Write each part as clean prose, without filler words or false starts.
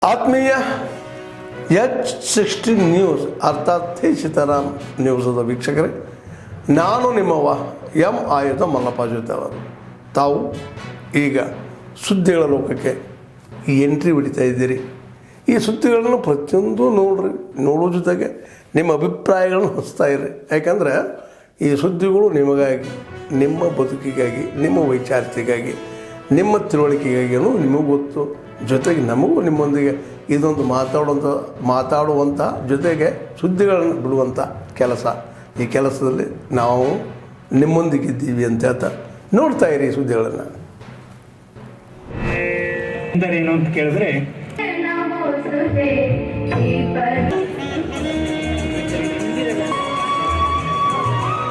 ಆತ್ಮೀಯ H16 news ಅರ್ಥಾತ್ ಸೀತಾರಾಮ್ ನ್ಯೂಸದ ವೀಕ್ಷಕರೇ, ನಾನು ನಿಮ್ಮವ ಎಂ ಆಯುಧ ಮಲ್ಲಪ್ಪ ಜೊತೆ ಅವರು. ತಾವು ಈಗ ಸುದ್ದಿಗಳ ಲೋಕಕ್ಕೆ ಎಂಟ್ರಿ ಹೊಡಿತಾ ಇದ್ದೀರಿ. ಈ ಸುದ್ದಿಗಳನ್ನು ಪ್ರತಿಯೊಂದು ನೋಡೋ ಜೊತೆಗೆ ನಿಮ್ಮ ಅಭಿಪ್ರಾಯಗಳನ್ನು ಹಂಚ್ತಾ ಇರ್ರಿ. ಯಾಕಂದರೆ ಈ ಸುದ್ದಿಗಳು ನಿಮಗಾಗಿ, ನಿಮ್ಮ ಬದುಕಿಗಾಗಿ, ನಿಮ್ಮ ವೈಚಾರಿಕೆಗಾಗಿ, ನಿಮ್ಮ ತಿಳುವಳಿಕೆಗಾಗಿಯೂ ನಿಮಗೂ ಗೊತ್ತು. ಜೊತೆಗೆ ನಮಗೂ ನಿಮ್ಮೊಂದಿಗೆ ಇದೊಂದು ಮಾತಾಡುವಂಥ ಜೊತೆಗೆ ಸುದ್ದಿಗಳನ್ನು ಬಿಡುವಂಥ ಕೆಲಸ. ಈ ಕೆಲಸದಲ್ಲಿ ನಾವು ನಿಮ್ಮೊಂದಿಗಿದ್ದೀವಿ ಅಂತ ಹೇಳ್ತಾ ನೋಡ್ತಾ ಇರಿ ಈ ಸುದ್ದಿಗಳನ್ನು. ಏನು ಅಂತ ಕೇಳಿದ್ರೆ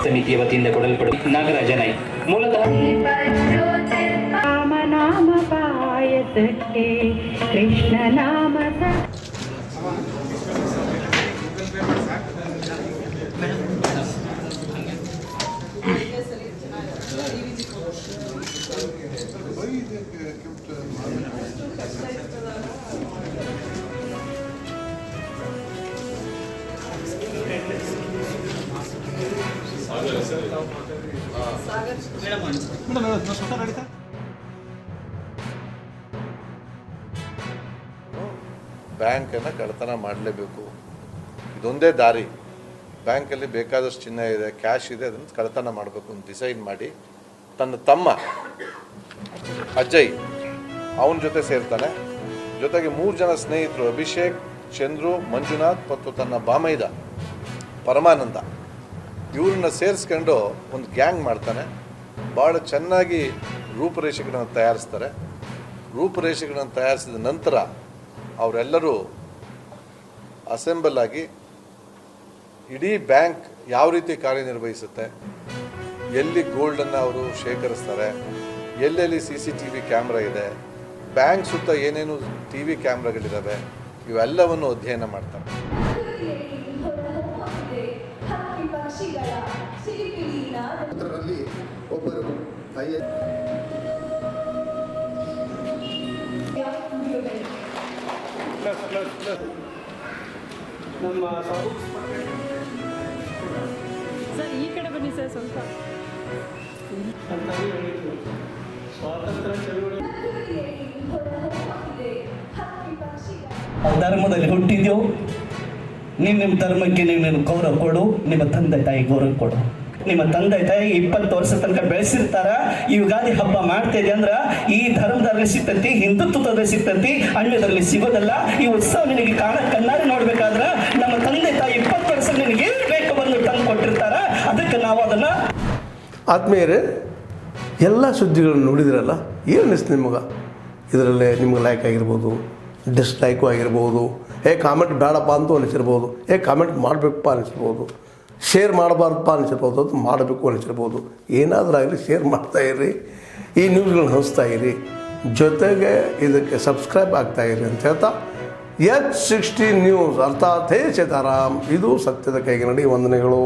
ಸಮಿತಿಯ ವತಿಯಿಂದ ಕೊಡಲ್ಪಡುವ ನಾಗರಾಜ ನಾಯ್ಕ ಮೂಲತಃ ರಾಮನಾಮ ಪಾಯಸಕ್ಕೆ ಕೃಷ್ಣ ನಾಮ ಬ್ಯಾಂಕನ್ನು ಕಳ್ಳತನ ಮಾಡಲೇಬೇಕು. ಇದೊಂದೇ ದಾರಿ. ಬ್ಯಾಂಕಲ್ಲಿ ಬೇಕಾದಷ್ಟು ಚಿನ್ನ ಇದೆ, ಕ್ಯಾಶ್ ಇದೆ, ಅದನ್ನು ಕಳ್ಳತನ ಮಾಡಬೇಕು ಅಂತ ಡಿಸೈಡ್ ಮಾಡಿ ತನ್ನ ತಮ್ಮ ಅಜಯ್ ಅವನ ಜೊತೆ ಸೇರ್ತಾನೆ. ಜೊತೆಗೆ 3 ಜನ ಸ್ನೇಹಿತರು ಅಭಿಷೇಕ್, ಚಂದ್ರು, ಮಂಜುನಾಥ್ ಮತ್ತು ತನ್ನ ಬಾಮೈದ ಪರಮಾನಂದ ಇವ್ರನ್ನ ಸೇರಿಸ್ಕೊಂಡು ಒಂದು ಗ್ಯಾಂಗ್ ಮಾಡ್ತಾನೆ. ಭಾಳ ಚೆನ್ನಾಗಿ ರೂಪುರೇಷೆಗಳನ್ನು ತಯಾರಿಸ್ತಾರೆ. ರೂಪುರೇಷೆಗಳನ್ನು ತಯಾರಿಸಿದ ನಂತರ ಅವರೆಲ್ಲರೂ ಅಸೆಂಬಲ್ ಆಗಿ ಇಡೀ ಬ್ಯಾಂಕ್ ಯಾವ ರೀತಿ ಕಾರ್ಯನಿರ್ವಹಿಸುತ್ತೆ, ಎಲ್ಲಿ ಗೋಲ್ಡನ್ನು ಅವರು ಶೇಖರಿಸ್ತಾರೆ, ಎಲ್ಲೆಲ್ಲಿ CCTV ಕ್ಯಾಮ್ರಾ ಇದೆ, ಬ್ಯಾಂಕ್ ಸುತ್ತ ಏನೇನು TV ಕ್ಯಾಮ್ರಾಗಳಿದ್ದಾವೆ, ಇವೆಲ್ಲವನ್ನು ಅಧ್ಯಯನ ಮಾಡ್ತಾರೆ. ಒಬ್ಬರು ನಮ್ಮ ಸರ್ ಈ ಕಡೆ ಬನ್ನಿ ಸರ್ ಸ್ವಲ್ಪ. ಸ್ವಾತಂತ್ರ್ಯ ಚಳುವಳಿ ಧರ್ಮದಲ್ಲಿ ಹುಟ್ಟಿದ್ಯೋ, ನಿಮ್ಮ ಧರ್ಮಕ್ಕೆ ನೀವು ಗೌರವ ಕೊಡು, ನಿಮ್ಮ ತಂದೆ ತಾಯಿ ಗೌರವ ಕೊಡು. ನಿಮ್ಮ ತಂದೆ ತಾಯಿ 20 ವರ್ಷ ತನಕ ಬೆಳೆಸಿರ್ತಾರ. ಈ ಯುಗಾದಿ ಹಬ್ಬ ಮಾಡ್ತಿದೆ ಅಂದ್ರ ಈ ಧರ್ಮದಲ್ಲಿ ಸಿಗ್ತತಿ, ಹಿಂದುತ್ವದಲ್ಲಿ ಸಿಗ್ತತಿ, ಅನ್ಯದಲ್ಲಿ ಸಿಗೋದಲ್ಲ. ಈ ಉತ್ಸವ ನಿನಗೆ ಕಣ್ಣಾರೆ ನೋಡ್ಬೇಕಾದ್ರ ನಮ್ಮ ತಂದೆ ತಾಯಿ 20 ವರ್ಷ ನಿನಗೆ ಏನು ಬೇಕು ಬಂದು ತಂದು ಕೊಟ್ಟಿರ್ತಾರ. ಅದಕ್ಕೆ ನಾವು ಅದನ್ನ. ಆತ್ಮೀಯರೇ, ಎಲ್ಲ ಸುದ್ದಿಗಳನ್ನು ನೋಡಿದಿರಲ್ಲ, ಏನು ಅನಿಸ್ತು ನಿಮಗೆ? ಇದರಲ್ಲೇ ನಿಮ್ಗೆ ಲೈಕ್ ಆಗಿರ್ಬೋದು, ಡಿಸ್ಲೈಕು ಆಗಿರ್ಬೋದು, ಕಾಮೆಂಟ್ ಬೇಡಪ್ಪ ಅಂತೂ ಅನಿಸಿರ್ಬೋದು, ಕಾಮೆಂಟ್ ಮಾಡಬೇಕಪ್ಪ ಅನಿಸಿರ್ಬೋದು, ಶೇರ್ ಮಾಡಬಾರ್ದಪ್ಪ ಅನಿಸಿರ್ಬೋದು, ಅದು ಮಾಡಬೇಕು ಅನಿಸಿರ್ಬೋದು. ಏನಾದರೂ ಆಗಲಿ ಶೇರ್ ಮಾಡ್ತಾಯಿರಿ, ಈ ನ್ಯೂಸ್ಗಳನ್ನ ಹಂಚ್ತಾ ಇರಿ, ಜೊತೆಗೆ ಇದಕ್ಕೆ ಸಬ್ಸ್ಕ್ರೈಬ್ ಆಗ್ತಾಯಿರಿ ಅಂತ ಹೇಳ್ತಾ H16 ನ್ಯೂಸ್ ಅರ್ಥಾತ್ ಸೀತಾರಾಮ್, ಇದು ಸತ್ಯದ ಕೈಗೆ ನಡಿ. ವಂದನೆಗಳು.